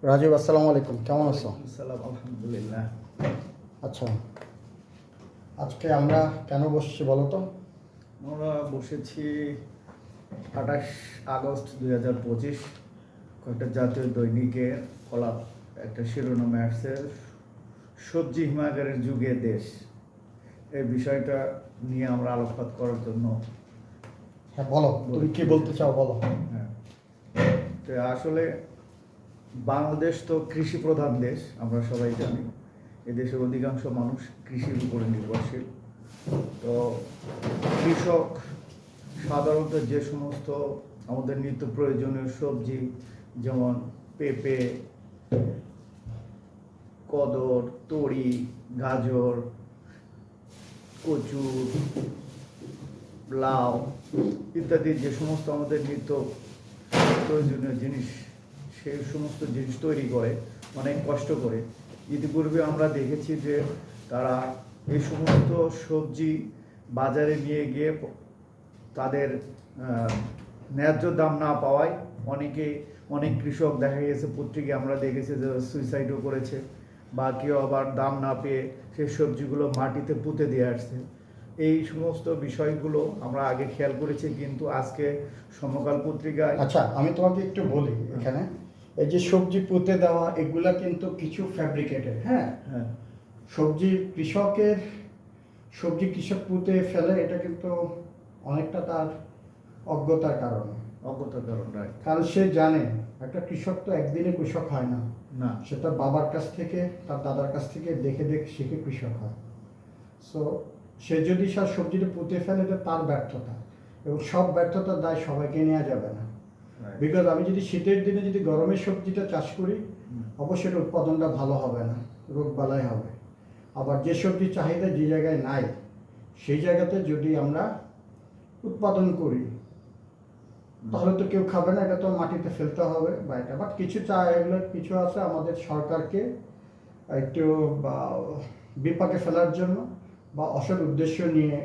রাজীব, আসসালামু আলাইকুম, কেমন আছো? সালাম, আলহামদুলিল্লাহ। আচ্ছা, আজকে আমরা কেন বসছি বলো তো? আমরা বসেছি 28 আগস্ট 2025, কয়েকটা জাতীয় দৈনিকের কলাপ একটা শিরোনামে আসছে, সবজি হিমাগারের যুগে দেশ। এই বিষয়টা নিয়ে আমরা আলোকপাত করার জন্য। হ্যাঁ বলো, তুমি কি বলতে চাও বলো। হ্যাঁ, তো আসলে বাংলাদেশ তো কৃষি প্রধান দেশ, আমরা সবাই জানি। এদেশের অধিকাংশ মানুষ কৃষির উপরে নির্ভরশীল। তো কৃষক সাধারণত যে সমস্ত আমাদের নিত্য প্রয়োজনীয় সবজি, যেমন পেঁপে, কদর, তরি, গাজর, কচু, লাউ ইত্যাদি যে সমস্ত আমাদের নিত্য প্রয়োজনীয় জিনিস, সেই সমস্ত জিনিস তৈরি করে অনেক কষ্ট করে। ইতিপূর্বে আমরা দেখেছি যে তারা এই সমস্ত সবজি বাজারে নিয়ে গিয়ে তাদের ন্যায্য দাম না পাওয়ায় অনেক কৃষক দেখা গেছে, পত্রিকায় আমরা দেখেছি যে সুইসাইডও করেছে, বা কেউ আবার দাম না পেয়ে সেই সবজিগুলো মাটিতে পুঁতে দিয়ে আসছে। এই সমস্ত বিষয়গুলো আমরা আগে খেয়াল করেছি, কিন্তু আজকে সমকাল পত্রিকায়। আচ্ছা, আমি তোমাকে একটু বলি এখানে, এই যে সবজি পুঁতে দেওয়া এগুলা কিন্তু কিছু ফ্যাব্রিকেটেড। হ্যাঁ, হ্যাঁ, সবজি কৃষক পুঁতে ফেলে, এটা কিন্তু অনেকটা তার অজ্ঞতার কারণে। কারণ সে জানে একটা কৃষক তো একদিনে কৃষক হয় না, না, সে তার বাবার কাছ থেকে, তার দাদার কাছ থেকে দেখে দেখে শিখে কৃষক হয়। সো সে যদি সবজিটা পুঁতে ফেলে, এটা তার ব্যর্থতা, এবং সব ব্যর্থতার দায় সবাইকে নেওয়া যাবে না। বিকজ আমি যদি শীতের দিনে যদি গরমের সবজিটা চাষ করি, অবশ্যই এর উৎপাদনটা ভালো হবে না, রোগ বালাই হবে। আবার যে সবজির চাহিদা যে জায়গায় নাই, সেই জায়গাতে যদি আমরা উৎপাদন করি, তাহলে তো কেউ খাবে না, এটা তো মাটিতে ফেলতে হবে বা এটা। বাট এগুলো কিছু আছে আমাদের সরকারকে একটু বিপাকে ফেলার জন্য বা অসৎ উদ্দেশ্য নিয়ে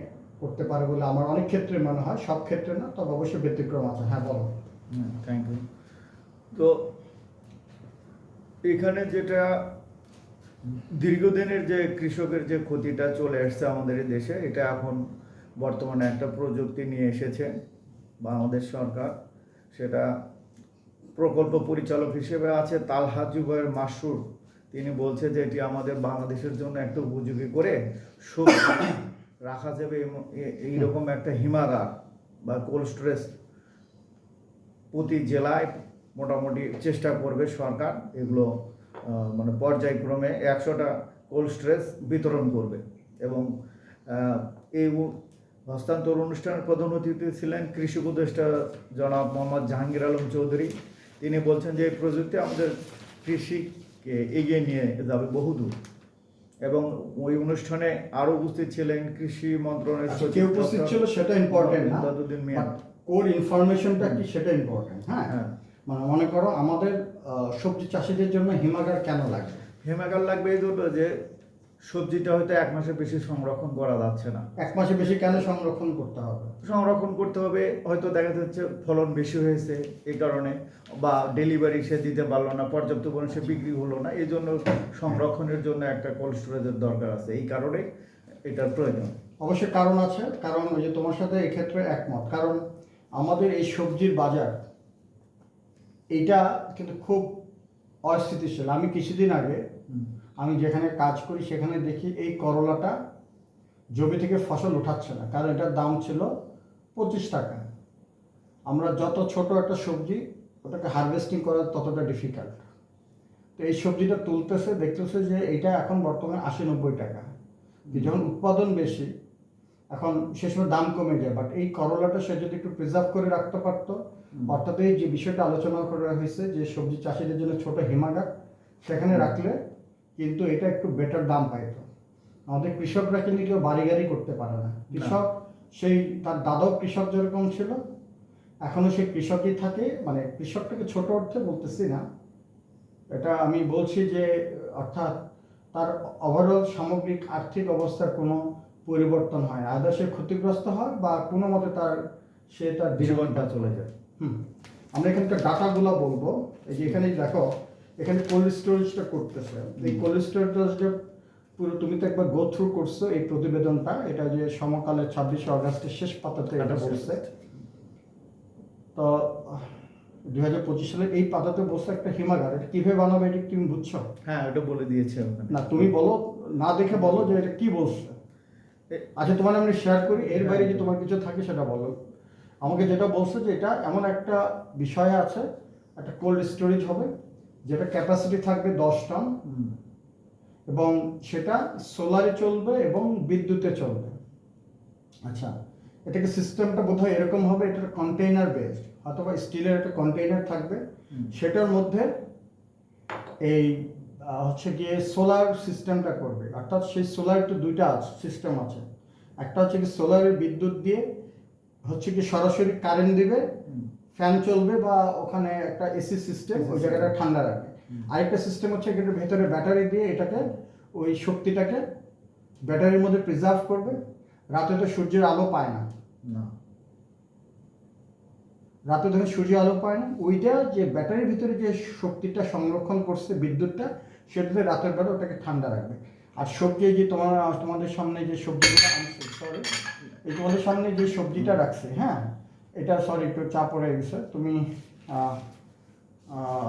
করতে পারে বলে আমার অনেক ক্ষেত্রে মনে হয়, সব ক্ষেত্রে না, তবে অবশ্যই ব্যতিক্রম আছে। হ্যাঁ বলো। Thank you. তো এখানে যেটা দীর্ঘদিনের যে কৃষকের যে ক্ষতিটা চলে আসছে আমাদের এই দেশে, এটা এখন বর্তমানে একটা প্রযুক্তি নিয়ে এসেছে বাংলাদেশ সরকার। সেটা প্রকল্প পরিচালক হিসেবে আছে তালহা জুবায়ের মাসুর। তিনি বলছে যে এটি আমাদের বাংলাদেশের জন্য একটা উপযোগী করে সবজি রাখা যাবে, এইরকম একটা হিমাগার বা কোল্ড স্টোরেজ প্রতি জেলায় মোটামুটি চেষ্টা করবে সরকার। এগুলো মানে পর্যায়ক্রমে 100টা কোল্ড স্টোরেজ বিতরণ করবে। এবং এই হস্তান্তর অনুষ্ঠানের প্রধান অতিথি ছিলেন কৃষি উপদেষ্টা জনাব মোহাম্মদ জাহাঙ্গীর আলম চৌধুরী। তিনি বলছেন যে এই প্রযুক্তি আমাদের কৃষিকে এগিয়ে নিয়ে যাবে বহুদূর। এবং ওই অনুষ্ঠানে আরও উপস্থিত ছিলেন কৃষি মন্ত্রণালয়ের সচিব। উপস্থিত ছিল সেটা ইম্পর্টেন্ট না, কোর ইনফরমেশনটা কি সেটা ইম্পর্টেন্ট। হ্যাঁ, মানে মনে করো আমাদের সবজি চাষিদের জন্য হিমাগার কেন লাগবে? হিমাগার লাগবে এই জন্য যে সবজিটা হয়তো 1 মাসের বেশি সংরক্ষণ করা যাচ্ছে না। 1 মাসের বেশি কেন সংরক্ষণ করতে হবে? হয়তো দেখা যাচ্ছে ফলন বেশি হয়েছে এই কারণে, বা ডেলিভারি সে দিতে পারলো না, পর্যাপ্ত পরিমাণে সে বিক্রি হলো না, এই জন্য সংরক্ষণের জন্য একটা কোল্ড স্টোরেজের দরকার আছে। এই কারণে এটার প্রয়োজন। অবশ্যই কারণ আছে, কারণ ওই যে তোমার সাথে এক্ষেত্রে একমত। কারণ আমাদের এই সবজির বাজার এইটা কিন্তু খুব অস্থিতিশীল। আমি কিছুদিন আগে আমি যেখানে কাজ করি সেখানে দেখি এই করলাটা জমি থেকে ফসল উঠাচ্ছে না, কারণ এটার দাম ছিল 25 টাকা। আমরা যত ছোট একটা সবজি, ওটাকে হারভেস্টিং করা ততটা ডিফিকাল্ট। তো এই সবজিটা তুলতেছে, দেখতেছে যে এটা এখন বর্তমানে 80-90 টাকা। যখন উৎপাদন বেশি, এখন সে সময় দাম কমে যায়। বাট এই করলাটা সে যদি একটু প্রিজার্ভ করে রাখতে পারতো, অর্থাৎ এই যে বিষয়টা আলোচনা করা হয়েছে যে সবজি চাষিদের জন্য ছোট হিমাগার, সেখানে রাখলে কিন্তু এটা একটু বেটার দাম পাইতো। আমাদের কৃষকরা কিন্তু কেউ বাড়ি গাড়ি করতে পারে না। কৃষক সেই তার দাদাও কৃষক যেরকম ছিল, এখনো সেই কৃষকই থাকে। মানে কৃষকটাকে ছোট অর্থে বলতেছি না, এটা আমি বলছি যে অর্থাৎ তার ওভারঅল সামগ্রিক আর্থিক অবস্থার কোনো পরিবর্তন হয় না, আদা সে ক্ষতিগ্রস্ত হয় বা কোনো মতে তার জীবনটা চলে যায়। আমরা এখানকার ডাটাগুলো বলবো। এই যে এখানে দেখো, এখানে কোল্ড স্টোরেজটা করতেছে। এই কোল্ড স্টোরেজটা পুরো তুমি তো একবার গো থ্রু করছো এই প্রতিবেদনটা, এটা যে সমকালে 26শে অগাস্টের শেষ পাতাতে এটা বলছে। তো 2025 সালের এই পাতাতে বলছে একটা হিমাগার, এটা কিভাবে বানাবে এটা কি তুমি বুঝছো? হ্যাঁ, ওটা বলে দিয়েছে ওখানে। না তুমি বলো, না দেখে বলো যে এটা কি বলছে। আচ্ছা তোমার আমি শেয়ার করি, এর বাইরে যে তোমার কিছু থাকে সেটা বলো। আমাকে যেটা বলছে যে এটা এমন একটা বিষয় আছে, একটা কোল্ড স্টোরেজ হবে যেটা ক্যাপাসিটি থাকবে 10 টন, এবং সেটা সোলারে চলবে এবং বিদ্যুতে চলবে। আচ্ছা, এটাকে সিস্টেমটা বোধহয় এরকম হবে, এটা কন্টেইনার বেসড, অথবা স্টিলের একটা কন্টেইনার থাকবে, সেটার মধ্যে এই হচ্ছে গিয়ে সোলার সিস্টেমটা করবে। অর্থাৎ সেই সোলার তো দুইটা সিস্টেম আছে, একটা হচ্ছে কি সোলারের বিদ্যুৎ দিয়ে হচ্ছে কি সরাসরি কারেন্ট দিবে, ফ্যান চলবে বা ওখানে একটা এসি সিস্টেম ওই জায়গাটা ঠান্ডা রাখবে। আরেকটা সিস্টেম হচ্ছে এটার ভেতরে ব্যাটারি দিয়ে এটাকে ওই শক্তিটাকে ব্যাটারির মধ্যে প্রিজার্ভ করবে। রাতে তো সূর্যের আলো পায় না, রাতে যখন সূর্য আলো পায় না, ওইটা যে ব্যাটারির ভিতরে যে শক্তিটা সংরক্ষণ করছে বিদ্যুৎটা, সেটাতে রাতের বেলা ওটাকে ঠান্ডা রাখবে। আর সবজি যে তোমাদের সামনে যে সবজিগুলো আনছে, সরি এই তোমাদের সামনে যে সবজিটা রাখছে, হ্যাঁ এটা সরি একটু চা পড়ে গেছে, তুমি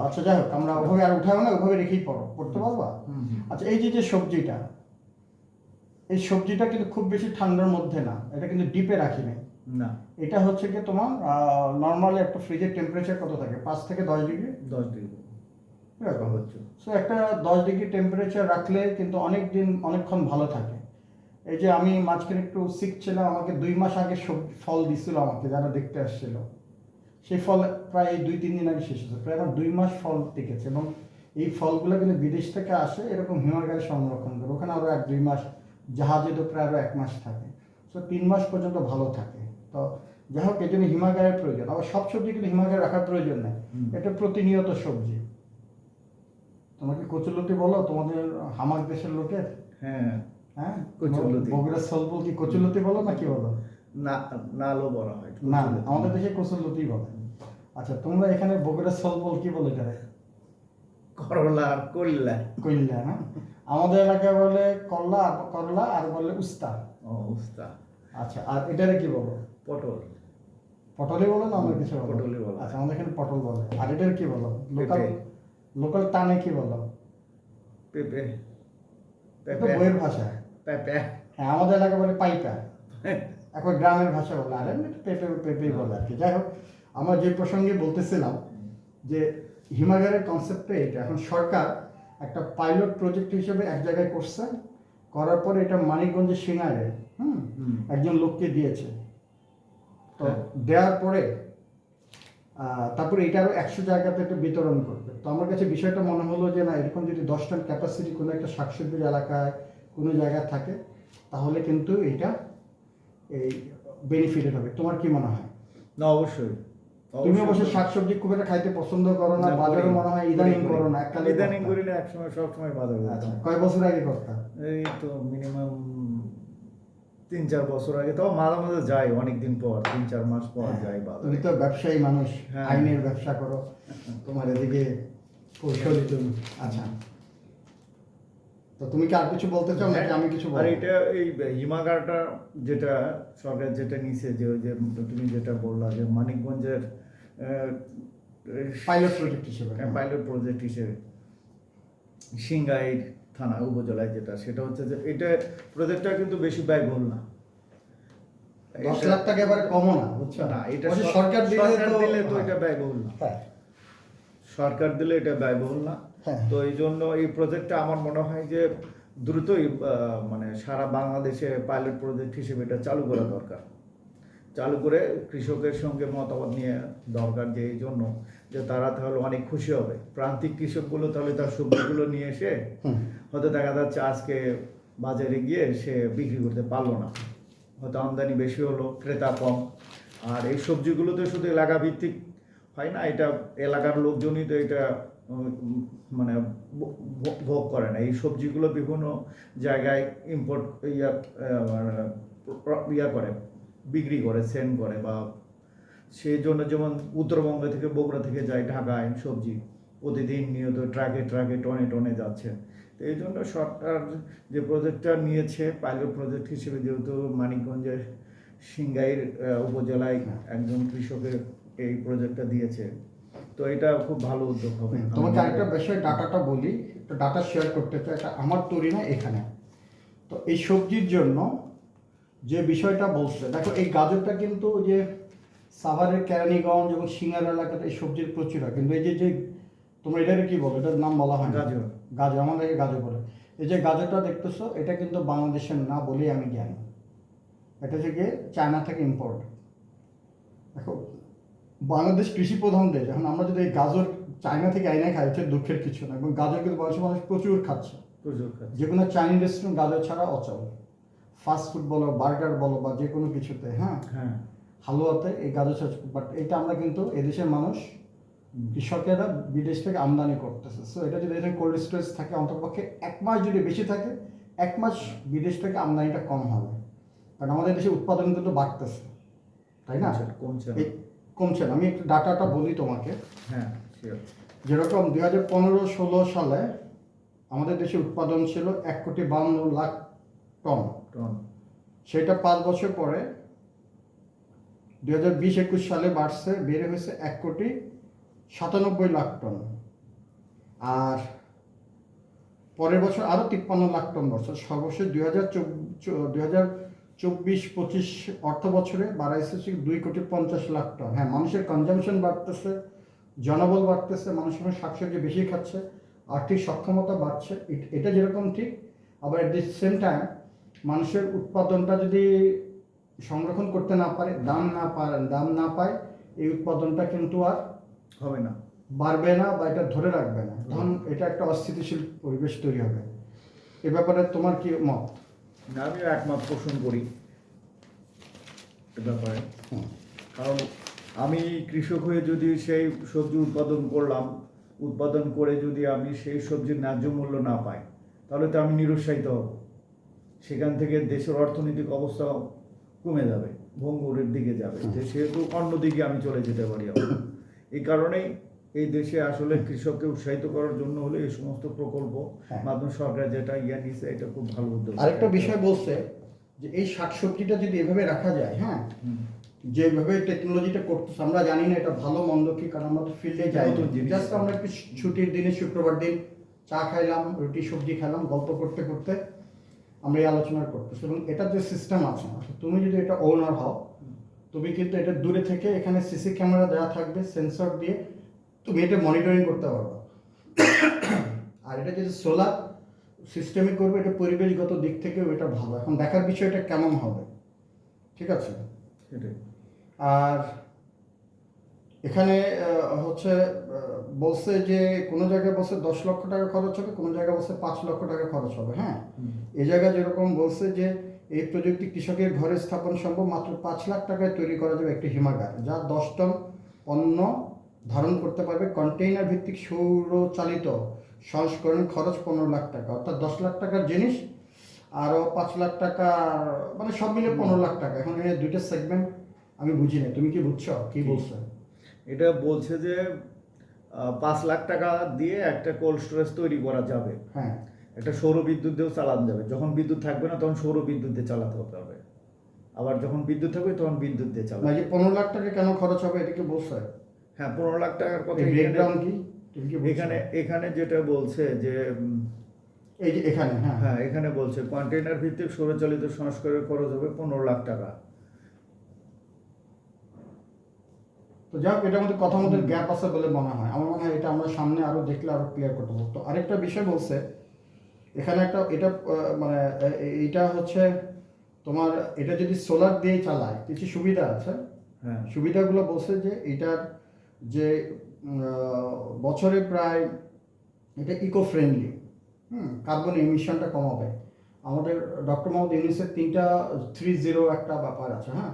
আচ্ছা যাই হোক, আমরা ওভাবে আর উঠাবো না, ওভাবে রেখেই পড়তে পারবা। আচ্ছা, এই যে সবজিটা, এই সবজিটা কিন্তু খুব বেশি ঠান্ডার মধ্যে না, এটা কিন্তু ডিপে রাখি নাই না, এটা হচ্ছে কি তোমার নর্মালি একটা ফ্রিজের টেম্পারেচার কত থাকে, 5 থেকে 10 ডিগ্রি। 10 ডিগ্রি সো একটা 10 ডিগ্রি টেম্পারেচার রাখলে কিন্তু অনেক দিন অনেকক্ষণ ভালো থাকে। এই যে আমি মাঝখানে একটু সিক ছিলাম, আমাকে 2 মাস আগে ফল দিছিল আমাকে যারা দেখতে আসছিল, সেই ফল প্রায় 2-3 দিন আগে শেষ হয়েছে, প্রায় আমার 2 মাস ফল টিকেছে। এবং এই ফলগুলো কিন্তু বিদেশ থেকে আসে, এরকম হিমাগারে সংরক্ষণ করে, ওখানে আরও 1-2 মাস, জাহাজে তো প্রায় আরও 1 মাস থাকে, সো 3 মাস পর্যন্ত ভালো থাকে। তো যাই হোক, এই জন্য হিমাগারের প্রয়োজন। আবার সব সবজি কিন্তু হিমাগারে রাখার প্রয়োজন নেই, এটা প্রতিনিয়ত সবজি। তোমাকে কচুলতি বলো তোমাদের হামাক দেশের লোকের? হ্যাঁ, হ্যাঁ, কচুলতি। বগুড়ার সলবল কি কচুলতি বলো না কি বলো? না, নালও বলা হয় না, আমাদের দেশে কচুলতি বলে। আচ্ছা, তোমরা এখানে বগুড়ার সলবল কি বলে এটারে? করলা আর কল্লা। কইল্লা না, আমাদের এলাকায় বলে করলা, করলা আর বলে উস্তা। উস্তা। আচ্ছা, আর এটারে কি বলো? পটল। পটলই বলো না আমরা কিছু বলো? পটলই বলে। আচ্ছা, আমাদের এখানে পটল বলে। আর এটার কি বলো? লোকাল পেঁপে। লোকাল টানে কি বলো? পেঁপে। এটা বইয়ের ভাষা। পেঁপে। হ্যাঁ, আমাদের এলাকায় বলে পাইপা, এখন গ্রামের ভাষা বলে, আর এমনি পেঁপে পেঁপেই বলে আর কি। যাই হোক, আমরা যে প্রসঙ্গে বলতেছিলাম যে হিমাগারের কনসেপ্টটা এটা। এখন সরকার একটা পাইলট প্রজেক্ট হিসেবে এক জায়গায় করছে, করার পরে এটা মানিকগঞ্জের সিঙ্গারে একজন লোককে দিয়েছে। তো দেওয়ার পরে তারপরে এটা আরও 100 জায়গাতে একটা বিতরণ করবে। তো আমার কাছে বিষয়টা মনে হলো যে না, এরকম যদি 10 টন ক্যাপাসিটি কোনো একটা শাকসবজির এলাকায় কোনো জায়গায় থাকে, তাহলে কিন্তু এটা এই বেনিফিটেড হবে। তোমার কি মনে হয়? না, অবশ্যই। তুমি অবশ্য শাকসবজি খুব একটা খাইতে পছন্দ করো না, বাজারে মনে হয় ইদানিং করো না, এককালে ইদানিং করি না, একসময় সবসময় বাজার করতাম। কয় বছর আগে করতাম? এই তো মিনিমাম 3-4 বছর আগে। তাও মাঝে মাঝে যাই, অনেকদিন পর 3-4 মাস পর যাই বাজারে। তুমি তো ব্যবসায়ী মানুষ, হ্যাঁ। আইনের ব্যবসা করো, তোমার এদিকে কৌশলী তুমি। আচ্ছা, তো তুমি কি আর কিছু বলতে চাও নাকি আমি কিছু আর বলবো? এটা এই হিমাগারটা যেটা সরকার যেটা নিছে, যে ওই যে তুমি যেটা বললা যে মানিকগঞ্জের পাইলট প্রজেক্ট হিসেবে। পাইলট প্রজেক্ট হিসেবে সিংগাইর থানা উপজেলায় যেটা, সেটা হচ্ছে যে এটা প্রজেক্টটা কিন্তু বেশি ব্যয়বহুল না। 10 লাখ টাকা এবারে কমও না, বুঝছো না, এটা অবশ্য সরকার দিলে তো হ্যাঁ। এটা ব্যয়বহুল না। হ্যাঁ, সরকার দিলে এটা ব্যয়বহুল না। হ্যাঁ। তো এই জন্য এই প্রজেক্টটা আমার মনে হয় যে দ্রুতই মানে সারা বাংলাদেশে পাইলট প্রজেক্ট হিসেবে এটা চালু করা দরকার। চালু করে কৃষকের সঙ্গে মতামত নিয়ে দরকার, যে এই জন্য যে তারা তাহলে অনেক খুশি হবে। প্রান্তিক কৃষকগুলো তাহলে তার সবজিগুলো নিয়ে এসে হয়তো দেখা যাচ্ছে আজকে বাজারে গিয়ে সে বিক্রি করতে পারলো না, হয়তো আমদানি বেশি হলো, ক্রেতা কম। আর এই সবজিগুলো তো শুধু এলাকা ভিত্তিক হয় না, এটা এলাকার লোকজনই তো এটা মানে ভোগ করে না। এই সবজিগুলো বিভিন্ন জায়গায় ইম্পোর্ট ইয়া করে, বিক্রি করে, সেন্ড করে, বা সেই জন্য যেমন উত্তরবঙ্গ থেকে বগুড়া থেকে যায় ঢাকায় সবজি, প্রতিদিন নিয়ত ট্রাকে ট্রাকে টনে টনে যাচ্ছে। তো এই জন্য সরকার যে প্রজেক্টটা নিয়েছে পাইলট প্রজেক্ট হিসেবে, যেহেতু মানিকগঞ্জের সিংগাইর উপজেলায় একজন কৃষকের এই প্রজেক্টটা দিয়েছে, তো এটা খুব ভালো উদ্যোগ হবে। তোমাকে আরেকটা বিষয় ডাটাটা বলি, একটু ডাটা শেয়ার করতে চাই, এটা আমার তৈরি না এখানে। তো এই সবজির জন্য যে বিষয়টা বলছে, দেখো এই গাজরটা কিন্তু ওই যে সাভারের কেরানীগঞ্জ এবং সিঙ্গার এলাকাতে এই সবজির প্রচুর হয়, কিন্তু এই যে তোমরা এটাকে কি বলো, এটার নাম বলা হয় না। গাজর। গাজর, আমাদেরকে গাজর বলে। এই যে গাজরটা দেখতেছো, এটা কিন্তু বাংলাদেশের না বলেই আমি জানি, এটা থেকে চায়না থেকে ইম্পোর্ট। দেখো বাংলাদেশ কৃষি প্রধান দেশ, এখন আমরা যদি এই গাজর চায়না থেকে আইনা খাই, হচ্ছে দুঃখের কিছু না। এবং গাজর কিন্তু বাংলাদেশের মানুষ প্রচুর খাচ্ছে, প্রচুর খাচ্ছে। যে কোনো চাইনিজ রেস্টুরেন্ট গাজর ছাড়া অচল। ফাস্ট ফুড বলো, বার্গার বলো, বা যে কোনো কিছুতে, হ্যাঁ, হ্যাঁ, হালুয়াতে এই গাজর ছাড়া। বাট এটা আমরা কিন্তু এদেশের মানুষ, কৃষকেরা বিদেশ থেকে আমদানি করতেছে। সো এটা যদি এখানে কোল্ড স্টোরেজ থাকে, অন্ততপক্ষে 1 মাস যদি বেশি থাকে, 1 মাস বিদেশ থেকে আমদানিটা কম হবে। কারণ আমাদের দেশে উৎপাদন কিন্তু বাড়তেছে, তাই না? কমছে না। এই কমছে না। আমি একটু ডাটাটা বলি তোমাকে। হ্যাঁ, শিওর। যেরকম 2015-16 সালে আমাদের দেশে উৎপাদন ছিল 1,52,00,000 টন। টন। সেটা 5 বছর পরে 2020-21 সালে বেড়ে হয়েছে 1,97,00,000 টন। আর পরের বছর আরও 53 লাখ টন বছর। সর্বশেষ 2024-25 অর্থ বছরে বাড়াইছে 2,50,00,000 টন। হ্যাঁ, মানুষের কনজামশন বাড়তেছে, জনবল বাড়তেছে, মানুষ এখন শাকসবজি বেশি খাচ্ছে, আর্থিক সক্ষমতা বাড়ছে, এটা যেরকম ঠিক। আবার এট দি সেম টাইম মানুষের উৎপাদনটা যদি সংরক্ষণ করতে না পারে, দাম না পায়, এই উৎপাদনটা কিন্তু আর হবে না, বাড়বে না, বা এটা ধরে রাখবে না, তখন এটা একটা অস্থিতিশীল পরিবেশ তৈরি হবে। এ ব্যাপারে তোমার কি মত? আমিও একমত পোষণ করি এ ব্যাপারে। কারণ আমি কৃষক হয়ে যদি সেই সবজি উৎপাদন করে যদি আমি সেই সবজির ন্যায্য মূল্য না পাই, তাহলে তো আমি নিরুৎসাহিত হব। সেখান থেকে দেশের অর্থনৈতিক অবস্থা কমে যাবে, ভঙ্গুরের দিকে যাবে, যে সেহেতু অন্যদিকে আমি চলে যেতে পারি। এই কারণেই এই দেশে আসলে কৃষককে উৎসাহিত করার জন্য হলে এই সমস্ত প্রকল্প মাধ্যমে সরকার যেটা নিছে, এটা খুব ভালো উদ্যোগ। আরেকটা বিষয় বলছে যে এই শাকসবজিটা যদি এভাবে রাখা যায়, হ্যাঁ, যেভাবে টেকনোলজিটা করতেছে, আমরা জানি না এটা ভালো মন্দ কি, কারণ আমরা তো ফিল্ডে যাই, জাস্ট আমরা একটু ছুটির দিনে শুক্রবার দিন চা খাইলাম, রুটি সবজি খাইলাম, গল্প করতে করতে আমরা এই আলোচনা করতেছি। এবং এটার যে সিস্টেম আছে, তুমি যদি এটা ওনার হও, তুমি কিন্তু এটা দূরে থেকে, এখানে সিসি ক্যামেরা দেওয়া থাকবে, সেন্সর দিয়ে তুমি এটা মনিটরিং করতে পারবে। আর এটা যদি সোলার সিস্টেমে করবে, এটা পরিবেশগত দিক থেকেও এটা ভালো। এখন দেখার বিষয়টা কেমন হবে, ঠিক আছে? সেটাই। আর এখানে হচ্ছে বলছে যে কোনো জায়গায় বলছে 10 লক্ষ টাকা খরচ হবে, কোনো জায়গায় বলছে 5 লক্ষ টাকা খরচ হবে। হ্যাঁ, এই জায়গায় যেরকম বলছে যে এই প্রযুক্তি কৃষকের ঘরে স্থাপন সম্ভব, মাত্র 5 লাখ টাকায় তৈরি করা যাবে একটি হিমাগার, যা 10 টন পণ্য ধারণ করতে পারবে। কন্টেইনার ভিত্তিক সৌরচালিত সংস্করণ, খরচ 15 লাখ টাকা, অর্থাৎ 10 লাখ টাকার জিনিস আরও 5 লাখ টাকা, মানে সব মিলে 15 লাখ টাকা। এখন এখানে দুইটা সেগমেন্ট আমি বুঝি না, তুমি কি বুঝছো কি বলছো? এটা বলছে যে 5 লাখ টাকা দিয়ে একটা কোল্ড স্টোরেজ তৈরি করা যাবে। হ্যাঁ, একটা সৌর বিদ্যুৎ দিয়েও চালানো যাবে। যখন বিদ্যুৎ থাকবে না তখন সৌর বিদ্যুৎ দিয়ে চালাতে হবে, আবার যখন বিদ্যুৎ থাকবে তখন বিদ্যুৎ দিয়ে চালাবে। যে 15 লাখ টাকা কেন খরচ হবে এটাকে বলছে? হ্যাঁ, 15 লাখ টাকার কথা ব্রেকডাউন কি তুমি কি বলছো? এখানে যেটা বলছে যে এই যে এখানে, হ্যাঁ এখানে বলছে কন্টেইনার ভিত্তিক সৌরচালিত সংস্করণের খরচ হবে 15 লাখ টাকা। তো যাই হোক, এটার মধ্যে কথার মধ্যে গ্যাপ আছে বলে মনে হয়। আমার মনে হয় এটা আমরা সামনে আরো দেখলে আরো ক্লিয়ার করতে পারবো। তো আরেকটা বিষয় বলছে এখানে একটা, এটা মানে এইটা হচ্ছে তোমার, এটা যদি সোলার দিয়ে চালায় কিছু সুবিধা আছে। হ্যাঁ, সুবিধাগুলো বলছে যে এটার যে বছরে প্রায় এটা ইকো ফ্রেন্ডলি, কার্বন এমিশনটা কমাবে। আমাদের ডক্টর মোহাম্মদ ইউনূসের 3 একটা ব্যাপার আছে, হ্যাঁ,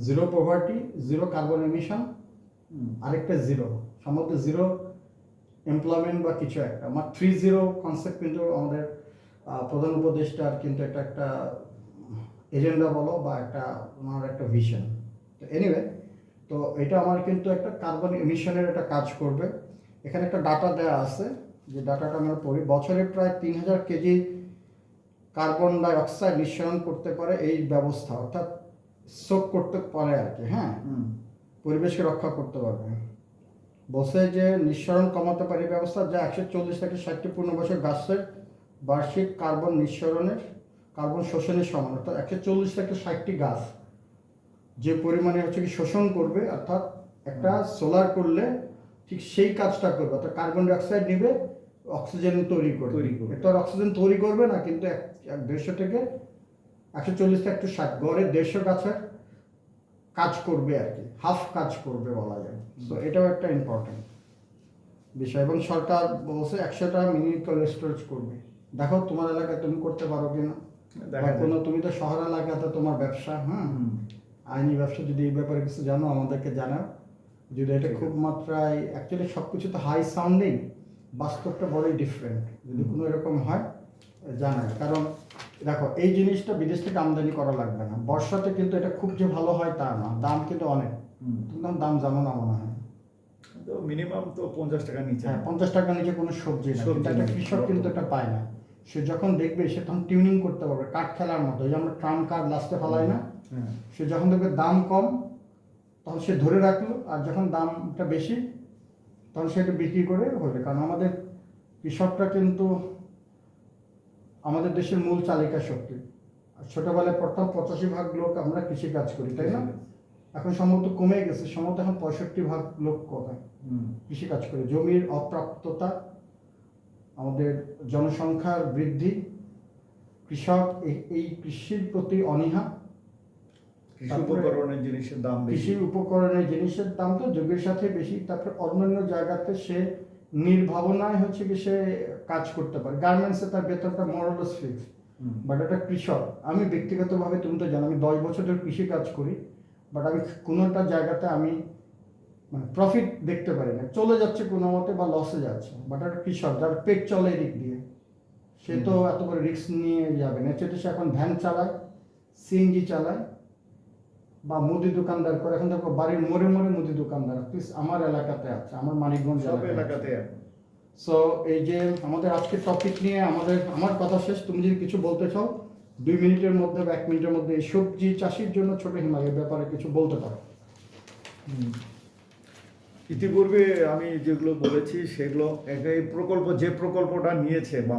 0 পভার্টি, 0 কার্বন এমিশন, আরেকটা 0 সম্ভবত 0 এমপ্লয়মেন্ট বা কিছু একটা। আমার 3 কনসেপ্ট কিন্তু আমাদের প্রধান উপদেষ্টার কিন্তু একটা এজেন্ডা বলো, বা আমার একটা ভিশন। তো এনিওয়ে, তো এটা আমার কিন্তু একটা কার্বন এমিশনের একটা কাজ করবে। এখানে একটা ডাটা দেওয়া আছে, যে ডাটাটা আমরা পড়ি। বছরে প্রায় 3000 কেজি কার্বন ডাই অক্সাইড নিঃসরণ করতে পারে এই ব্যবস্থা, অর্থাৎ সোক করতে পারে আর কি, হ্যাঁ, পরিবেশকে রক্ষা করতে পারবে। বলছে যে নিঃসরণ কমাতে পারে এই ব্যবস্থা, যা 140 থেকে 60টি পূর্ণবয়স্ক গাছের বার্ষিক কার্বন শোষণের সমান। অর্থাৎ 140 থেকে 60টি গাছ যে পরিমাণে হচ্ছে কি শোষণ করবে, অর্থাৎ একটা সোলার করলে ঠিক সেই কাজটা করবে, অর্থাৎ কার্বন ডাই অক্সাইড নিবে, অক্সিজেন তৈরি করবে। এটা আর অক্সিজেন তৈরি করবে না, কিন্তু 150 থেকে 140 থেকে 160 গড়ে 150 গাছের কাজ করবে আর কি, হাফ কাজ করবে বলা যায়। তো এটাও একটা ইম্পর্টেন্ট বিষয়। এবং সরকার বলছে 100টা মিনি কোল্ড স্টোরেজ করবে। দেখো তোমার এলাকায় তুমি করতে পারো কিনা, কোনো তুমি তো শহর এলাকাতে তোমার ব্যবসা, হ্যাঁ, আইনি ব্যবসা, যদি এই ব্যাপারে কিছু জানো আমাদেরকে জানাও। যদি এটা খুব মাত্রায়, অ্যাকচুয়ালি সব কিছু তো হাই সাউন্ডিং, বাস্তবটা বড়ই ডিফারেন্ট। যদি কোনো এরকম হয় জানায়, কারণ দেখো এই জিনিসটা বিদেশ থেকে আমদানি করা লাগবে না। বর্ষাতে কিন্তু এটা খুব যে ভালো হয় তা না, দাম কিন্তু অনেক, তোমার দাম জানো না মনে হয়, তো মিনিমাম তো 50 টাকা নিচে। হ্যাঁ, 50 টাকার নিচে কোনো সবজি না, কিন্তু একটা কৃষক কিন্তু এটা পায় না। সে যখন দেখবে, সে তখন টিউনিং করতে পারবে, কাঠ খেলার মতো, যে আমরা ট্রাম্প কার্ড লাস্টে ফেলাই না, সে যখন দেখবে দাম কম তখন সে ধরে রাখলো, আর যখন দামটা বেশি তখন সেটা বিক্রি করে হবে। কারণ আমাদের কৃষকরা কিন্তু আমাদের দেশের মূল চালিকা শক্তি। ছোটবেলায় প্রথম 85% লোক আমরা কৃষিকাজ করি, তাই না? এখন সম্ভবত কমে গেছে, সম্ভবত এখন 65% লোক কোথায় কৃষিকাজ করে। জমির অপ্রাপ্ততা, আমাদের জনসংখ্যার বৃদ্ধি, কৃষক এই কৃষির প্রতি অনীহা, কৃষি উপকরণের জিনিসের দাম বেশি, কৃষি উপকরণের জিনিসের দাম তো যুগের সাথে বেশি। তারপরে অন্যান্য জায়গাতে সে নির্ভাবনায় হচ্ছে কি সে কাজ করতে পারে। গার্মেন্টসে তার বেতনটা মোরলেস ফিক্স, বাট একটা কৃষক, আমি ব্যক্তিগতভাবে, তুমি তো জানো আমি 10 বছর ধরে কৃষি কাজ করি, বাট আমি কোনোটা জায়গাতে আমি মানে প্রফিট দেখতে পারি না, চলে যাচ্ছে কোনো মতে বা লসে যাচ্ছে। বাট একটা কৃষক যার পেট চলে এদিক দিয়ে, সে তো এত করে রিস্ক নিয়ে যাবে না। সে এখন ভ্যান চালায়, সিএনজি চালায়, বা মুদি দোকানদার করে। এখন দেখো বাড়ির মোড়ে মোড়ে মুদি দোকানদার, প্লিজ আমার এলাকাতে আছে, আমার মানিকগঞ্জ এলাকাতে। সো এই যে আমাদের আজকের টপিক নিয়ে আমার কথা শেষ। তুমি যদি কিছু বলতে চাও 2 মিনিটের মধ্যে বা 1 মিনিটের মধ্যে এই সবজি চাষির জন্য ছোট হিমালয়ের ব্যাপারে কিছু বলতে পারো। ইতিপূর্বে আমি যেগুলো বলেছি সেগুলো, এই প্রকল্প, যে প্রকল্পটা নিয়েছে বা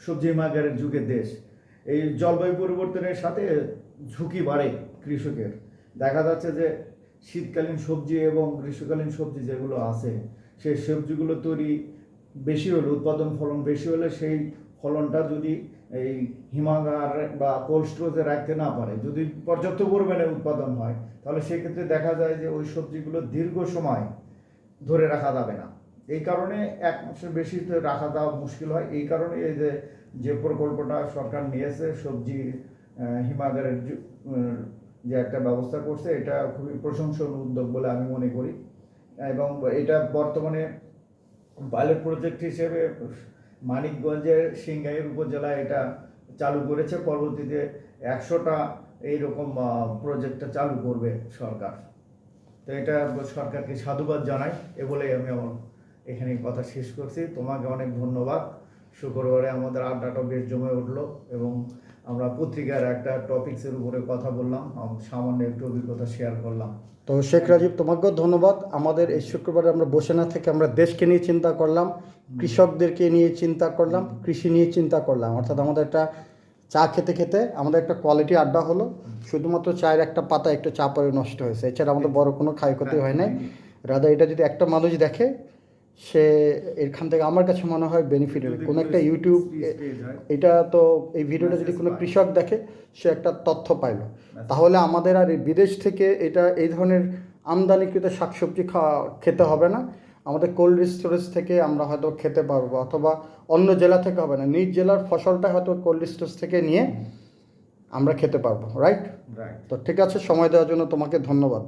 সবজি হিমাগারের যুগে দেশ, এই জলবায়ু পরিবর্তনের সাথে ঝুঁকি বাড়ে কৃষকের। দেখা যাচ্ছে যে শীতকালীন সবজি এবং গ্রীষ্মকালীন সবজি যেগুলো আছে, সেই সবজিগুলো তৈরি বেশি হলে, উৎপাদন ফলন বেশি হলে, সেই ফলনটা যদি এই হিমাগার বা কোল্ড স্টোরেজে রাখতে না পারে, যদি পর্যাপ্ত পরিমাণে উৎপাদন হয়, তাহলে সেক্ষেত্রে দেখা যায় যে ওই সবজিগুলো দীর্ঘ সময় ধরে রাখা যাবে না। এই কারণে 1 মাসের বেশি রাখা দেওয়া মুশকিল হয়। এই কারণে এই যে প্রকল্পটা সরকার নিয়েছে, সবজি হিমাগারের যে একটা ব্যবস্থা করছে, এটা খুবই প্রশংসনীয় উদ্যোগ বলে আমি মনে করি। এবং এটা বর্তমানে পাইলট প্রজেক্ট হিসেবে মানিকগঞ্জের সিংগাইর উপজেলায় এটা চালু করেছে। পরবর্তীতে 100টা এইরকম প্রজেক্টটা চালু করবে সরকার। তো এটা সরকারকে সাধুবাদ জানাই, এ বলেই আমি আমার এখানে কথা শেষ করছি। তোমাকে অনেক ধন্যবাদ। শুক্রবারে আমাদের আড্ডাটা বেশ জমে উঠলো এবং আমরা পত্রিকার একটা টপিক্সের উপরে কথা বললাম, সামান্য একটু অভিজ্ঞতা শেয়ার করলাম। তো শেখ রাজীব, তোমাকেও ধন্যবাদ। আমাদের এই শুক্রবারে আমরা বসে না থেকে আমরা দেশকে নিয়ে চিন্তা করলাম, কৃষকদেরকে নিয়ে চিন্তা করলাম, কৃষি নিয়ে চিন্তা করলাম। অর্থাৎ আমাদের একটা চা খেতে খেতে আমাদের একটা কোয়ালিটি আড্ডা হলো। শুধুমাত্র চায়ের একটা পাতা একটু চা পরে নষ্ট হয়েছে, এছাড়া আমাদের বড় কোনো ক্ষয়ক্ষতি হয় নাই। রাধা এটা যদি একটা মানুষ দেখে, সে এখান থেকে আমার কাছে মনে হয় বেনিফিট হবে। কোনো একটা ইউটিউব, এটা তো এই ভিডিওটা যদি কোনো কৃষক দেখে, সে একটা তথ্য পাইল। তাহলে আমাদের আর এই বিদেশ থেকে এই ধরনের আমদানিকৃত শাকসবজি খেতে হবে না। আমাদের কোল্ড স্টোরেজ থেকে আমরা হয়তো খেতে পারবো, অথবা অন্য জেলা থেকে হবে না, নিজ জেলার ফসলটা হয়তো কোল্ড স্টোরেজ থেকে নিয়ে আমরা খেতে পারবো। রাইট? তো ঠিক আছে, সময় দেওয়ার জন্য তোমাকে ধন্যবাদ।